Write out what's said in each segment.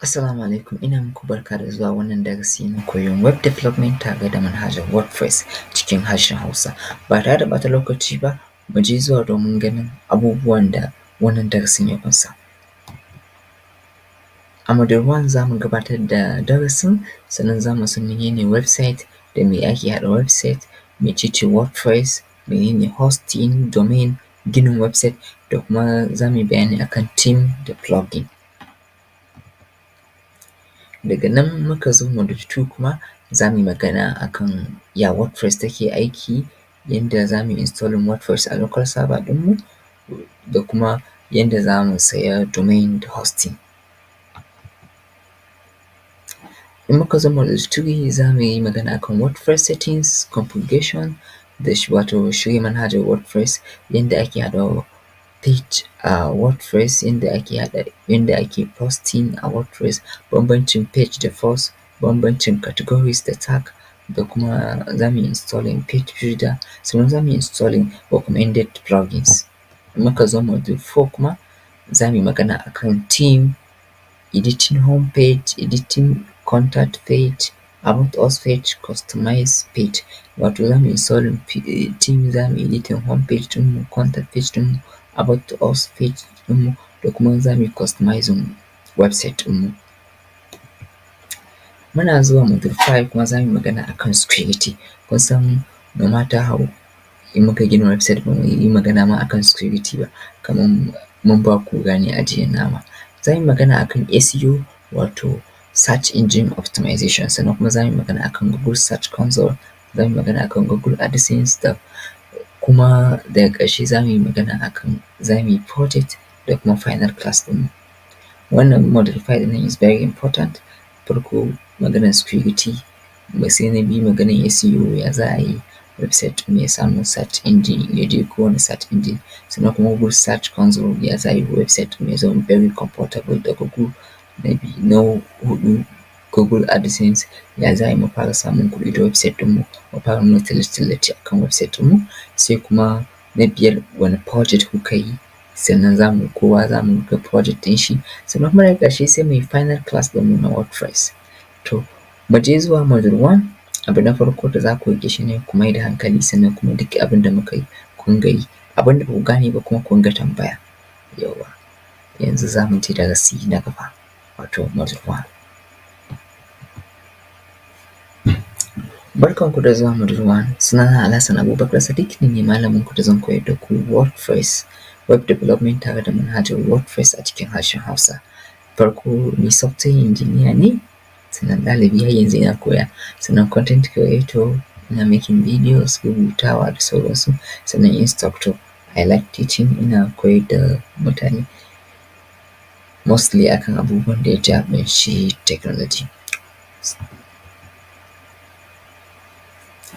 Assalamu alaikum, ina muku barka da zuwa wannan darasi na koyon web development tare da manhajar WordPress cikin harshen Hausa. Ba tare da ɓata lokaci ba, mu je zuwa domin ganin abubuwan da wannan darasin ya ƙunsa. A module 1 za mu gabatar da darasin, sannan za mu san menene website, da me ake haɗa website, mecece WordPress, menene hosting, domain, ginin website, da kuma za mu yi bayani akan theme da plugin. Daga nan muka zo module 2 kuma za mu yi magana akan ya WordPress take aiki, yanda za mu yi installing WordPress a local server ɗinmu, da kuma yanda za mu saya domain da hosting. In muka zo module 3 za mu yi magana akan WordPress settings, configuration, da wato shirya manhajar WordPress, yanda ake haɗa page a WordPress, yanda ake posting a WordPress, bambancin page da post, bambancin categories da tag, da kuma za mu yi installing page builder, sannan za mu yi installing recommended plugins. In muka zo module 4 kuma za mu yi magana akan theme, editing home page, editing contact page, about us page, customize page. Wato za mu yi installing theme, za mu yi editing home page ɗinmu, contact page ɗinmu, about us page ɗinmu, da kuma za mu yi customizing website ɗinmu. Muna zuwa module 5 kuma za mu yi magana akan security. Kun san no matter how in muka gina website ba mu yi magana ma akan security ba, kamar mun ba kura ne ajiyar nama. Za mu yi magana akan SEO, wato search engine optimization, sannan kuma za mu yi magana akan Google Search Console, za mu yi magana akan Google AdSense, da kuma daga ƙarshe za mu yi magana akan za mu yi project da kuma final class ɗinmu. Wannan module 5 ɗin is very important. Farko maganar security, sai na biyu maganar SEO, ya za a yi website ɗin ya samu search engine, ya je kowane search engine, sannan kuma Google Search Console, ya za a yi website ɗin ya zama very comfortable da Google. Na huɗu Google AdSense, ya za a yi mu fara samun kuɗi da website ɗinmu, mu fara nuna tallace-tallace akan website ɗinmu. Sai kuma na biyar wani project kuka yi, sannan kowa za mu ga project ɗin shi, sannan kuma daga ƙarshe sai mu yi final class ɗinmu na WordPress. To mu je zuwa module 1, abu na farko da za ku riƙe shi ne ku mai da hankali, sannan kuma duk abin da muka yi kun ga yi, abin da ba ku gane ba kuma kun ga tambaya. Yawwa, yanzu za mu je darasi na gaba, wato module 1. Barkanku da zuwa module 1, sunana Alhassan Abubakar Sadiq, ni ne malaminku da zan koyar da ku WordPress, web development tare da manhajar WordPress a cikin harshen Hausa. Farko ni software engineer ne, sannan ɗalibi har yanzu ina koya, sannan content creator, ina making videos, rubutawa da sauransu, sannan instructor, I like teaching, ina koyar da mutane mostly akan abubuwan da ya shafi technology.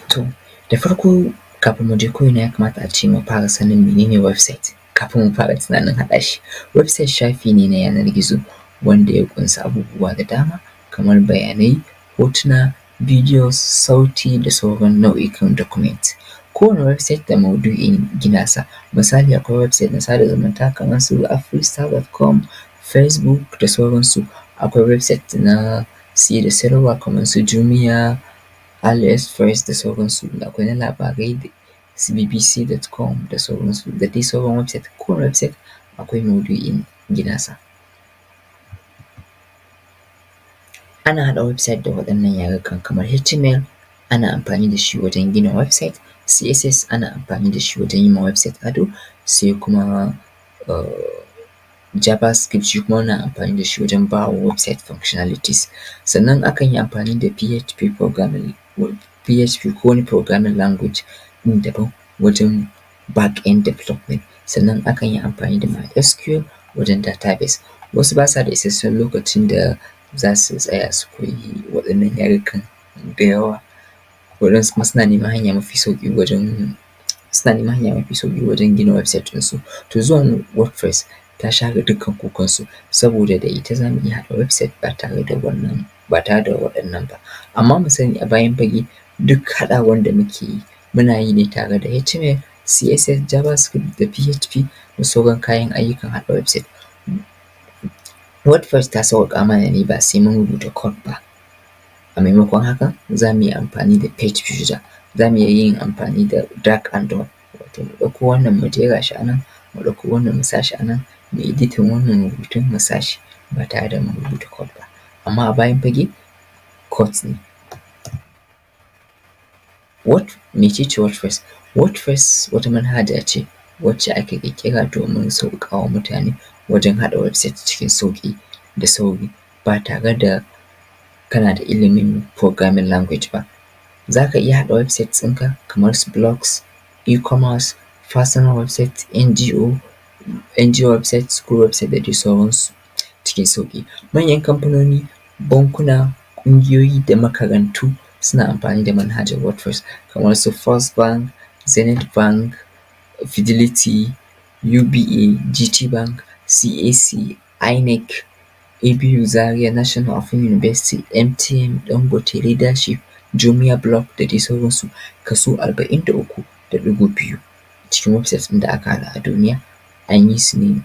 To da farko kafin mu je ko'ina ya kamata a ce mu fara sanin menene website kafin mu fara tunanin haɗa shi. Website shafi ne na yanar gizo wanda ya ƙunshi abubuwa da dama kamar bayanai, hotuna, videos, sauti, da sauran nau'ikan document. Kowane website da maudu'in gina sa. Misali akwai website na sada zumunta kamar su afristar.com, Facebook, da sauransu. Akwai website na siye da sayarwa kamar su Jumia, AliExpress, da sauransu. Akwai na labarai su bbc.com da sauransu, da dai sauran website. Kowane website akwai maudu'in gina sa. Ana haɗa website da waɗannan yarukan kamar HTML, ana amfani da shi wajen gina website, CSS ana amfani da shi wajen yi ma website ado, sai kuma JavaScript, shi kuma ana amfani da shi wajen ba wa website functionalities. Sannan akan yi amfani da PHP ko wani programming language ɗin daban wajen back-end development. Sannan akan yi amfani da MySQL wajen database. Wasu ba sa da isasshen lokacin da za su tsaya su koyi waɗannan yarukan da yawa, waɗansu kuma suna neman hanya mafi sauƙi wajen gina website ɗinsu. To zuwan WordPress ta share dukkan kukansu, saboda da ita za mu iya haɗa website ba tare da waɗannan ba. Amma mu sani a bayan fage duk haɗawan da muke yi muna yi ne tare da HTML, CSS, JavaScript, da PHP, da sauran kayan ayyukan haɗa website. WordPress ta sauƙaƙa mana ne ba sai mun rubuta code ba. A maimakon haka za mu yi amfani da page builder, za mu iya yin amfani da drag and drop, wato mu ɗauko wannan mu jera shi a nan, mu ɗauko wannan mu sa shi a nan, mu yi editing wannan rubutun mu sa shi ba tare da mun rubuta code ba. Amma a bayan fage code ne. Mece ce WordPress? WordPress wata manhaja ce wacce aka ƙirƙira domin sauƙaƙa wa mutane wajen haɗa website cikin sauƙi da sauri ba tare da kana da ilimin programming language ba. Za ka iya haɗa websites ɗinka kamar su blogs, e-commerce, personal website, NGO website, school website da dai sauransu cikin sauƙi. Manyan kamfanoni, bankuna, ƙungiyoyi da makarantu suna amfani da manhajar WordPress kamar su First Bank, Zenith Bank, Fidelity, UBA, GTBank, CAC, INEC, ABU Zaria, National Open University, MTN, Dangote, Leadership, Jumia Blog da dai sauransu. Kaso 43.2 cikin websites ɗin da aka haɗa a duniya an yi su ne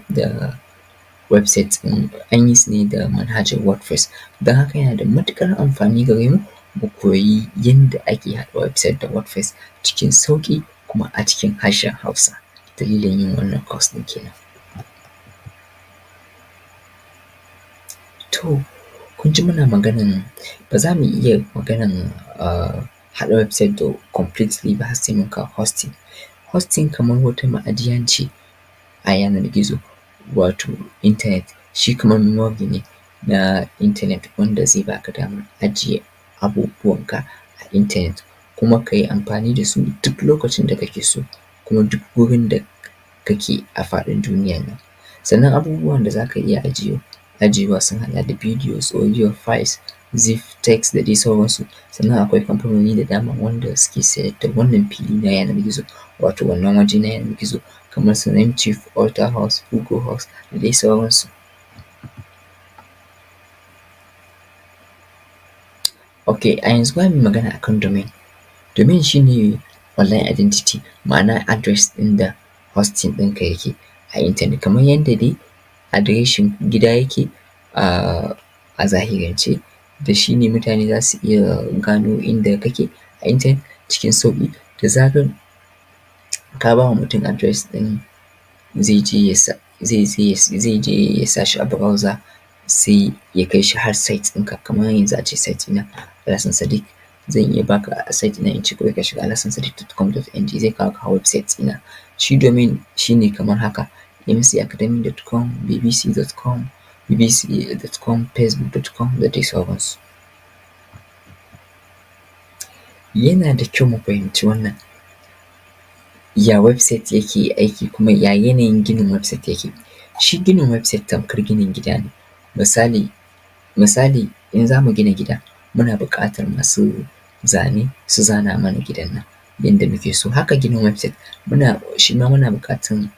da manhajar WordPress. Don haka yana da matuƙar amfani gare mu mu koyi yadda ake haɗa website da WordPress cikin sauƙi kuma a cikin harshen Hausa. Dalilin yin wannan course ɗin kenan. To, kun ji muna maganan ba za mu iya maganan haɗa website da completely ba har sai mun kawo hosting. Hosting kamar wata ma'ajiya ce a yanar gizo, wato internet. Shi kamar memory ne na internet wanda zai baka damar ajiye abubuwanka a internet kuma ka yi amfani da su duk lokacin da kake so kuma duk wurin da kake a faɗin duniyan nan. Sannan abubuwan da za ka iya ajiyewa sun haɗa da videos, audio files, zip, text da dai sauransu. Sannan akwai kamfanoni da dama wanda suke sayar da wannan fili na yanar gizo, wato wannan waje na yanar gizo kamar su Namecheap, Author House, Google House da dai sauransu. Ok, a yanzu za mu yi magana akan domain. Domain shi ne online identity, ma'ana address ɗin da hosting ɗinka yake a internet, kamar yadda dai adireshin gida yake a zahirance. Da shi ne mutane za su iya gano inda kake a internet cikin sauƙi. Da zarar ka ba wa mutum address ɗin zai je ya sa shi a browser sai ya kai shi har site ɗinka. Kamar yanzu a ce site ɗina Alhassan Sadiq, zan iya baka a site ɗina in ce kawai ka shiga alhassансadiq.com.ng zai kawo ka website ɗina. Shi domain shi ne kamar haka: mcacademy.com, bbc.com, facebook.com da dai sauransu. Yana da kyau mu fahimci wannan, ya website yake aiki kuma ya yanayin ginin website yake. Shi ginin website tamkar ginin gida ne. Misali in za mu gina gida muna buƙatar masu zane su zana mana gidan nan yanda muke so. Haka ginin website shi ma muna buƙatan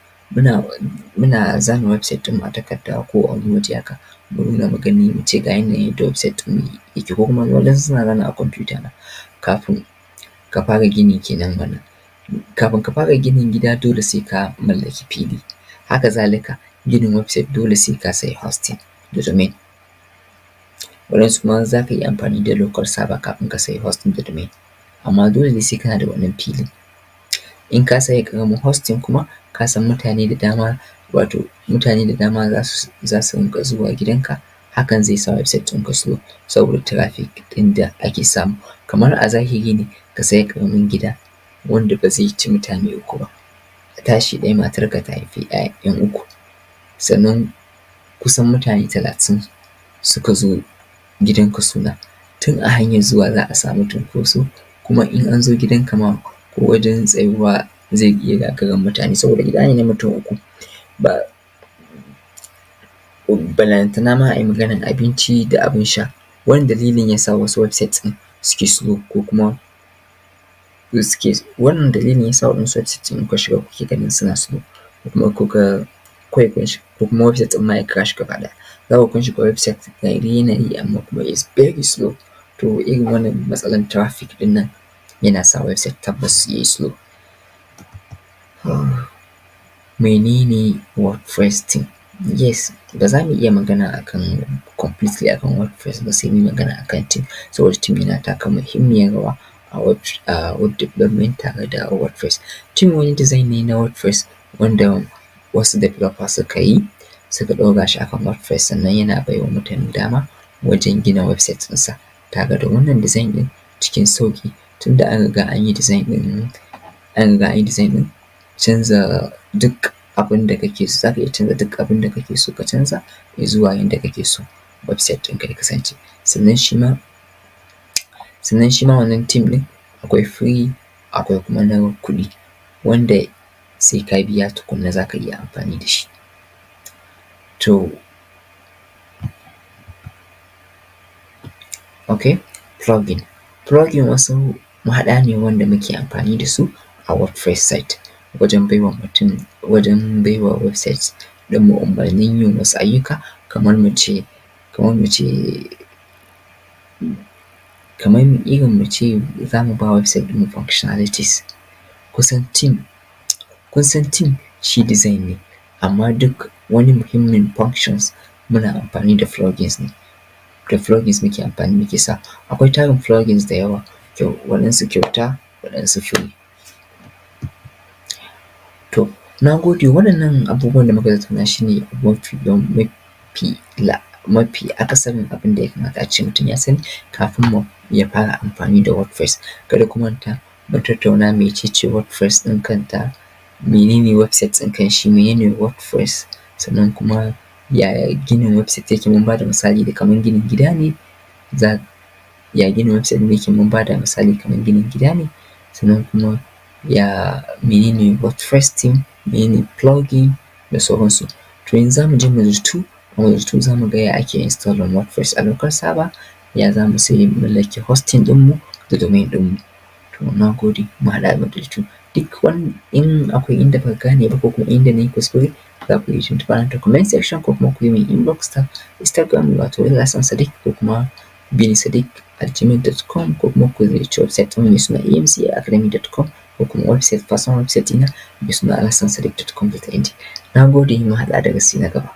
muna zana website ɗinmu a takarda ko a wani waje haka mu nuna mu gani mu ce ga yanayin yadda website ɗinmu yake, ko kuma waɗansu suna zana a kwamfuta ma. Kafin ka fara gini kenan wannan. Kafin ka fara ginin gida dole sai ka mallaki fili. Haka zalika ginin website dole sai ka sayi hosting da domain. Waɗansu kuma za ka yi amfani da local server kafin ka sayi hosting da domain, amma dole ne sai kana da wannan filin. In ka sayi ƙaramin hosting kuma ka san mutane da dama za su rinƙa zuwa gidanka, hakan zai sa website ɗinka slow saboda traffic ɗin da ake samu. Kamar a zahiri ne ka sayi ƙaramin gida wanda ba zai ci mutane 3 ba. A tashi ɗaya matarka ta haifi 'yan 3 sannan kusan mutane 30 suka zo gidanka suna. Tun a hanyar zuwa za a samu cunkoso, kuma in an zo gidanka ma ko wajen tsayuwa zai iya gagarar mutane saboda gida ne na mutum 3. Ballantana ma a yi maganar abinci da abin sha. Wannan dalilin ya sa wasu websites ɗin suke slow ko kuma wannan dalilin ya sa waɗansu websites in kuka shiga kuke ganin suna slow, ko kuma website ɗin ma ya crash gaba ɗaya. Za ku kun shiga website ga yanayi amma kuma is very slow. To irin wannan matsalar traffic ɗin nan yana sa website tabbas yayi slow. Menene WordPress ɗin? Yes, ba za mu iya magana akan completely akan WordPress ba, sai muyi magana akan theme, saboda theme yana taka muhimmiyar rawa a web development tare da WordPress. Theme wani design ne na WordPress wanda wasu developers suka yi, suka ɗora shi akan WordPress, sannan yana baiwa mutane dama wajen gina website ɗinsa tare da wannan design ɗin cikin sauƙi, tunda an riga an yi design ɗin canza duk abin da kake so, za ka iya canza duk abin da kake so ka canza zuwa yanda kake so website ɗinka ya kasance. Sannan shi ma wannan theme ɗin akwai free akwai kuma na kuɗi, wanda sai ka biya tukunna za ka iya amfani da shi. To, okay, plugin wasu mahaɗa ne wanda muke amfani da su a WordPress site wajen baiwa website ɗinmu umarnin yin wasu ayyuka, kamar mu ce za mu ba website ɗinmu functionalities. Kun san theme shi design ne, amma duk wani muhimmin functions muna amfani da plugins ne. Da plugins muke amfani muke sa. Akwai tarin plugins da yawa, waɗansu kyauta waɗansu free. To, na gode, waɗannan abubuwan da muka tattauna shi ne mafi akasarin abin da ya kamata a ce mutum ya sani kafin ya fara amfani da WordPress. Kada ku manta mu tattauna mecece WordPress ɗin kanta, menene website ɗin kanshi, menene WordPress, sannan kuma yaya ginin website yake, mun bada misali da kamar ginin gida ne, ya ginin website ɗin yake mun bada misali kamar ginin gida ne, sannan kuma menene WordPress theme, menene plugin da sauransu. To yanzu za mu je module 2, za mu ga ya ake installing WordPress a local server, ya za mu sai mallaki hosting ɗinmu da domain ɗinmu. To, na gode, mu haɗu a module 2. Duk in akwai inda baka gane ba ko kuma inda na yi kuskure, za ku iya tuntuɓa na ta comment section ko kuma ku yi min inbox ta Instagram, wato Alhassan Sadiq, ko kuma binisadiq@gmail.com, ko kuma ku ziyarci website ɗinmu mai suna amcaacademy.com, ko kuma personal website ɗina mai suna alhassансadiq.com.ng. Na gode, mu haɗu a darasi na gaba.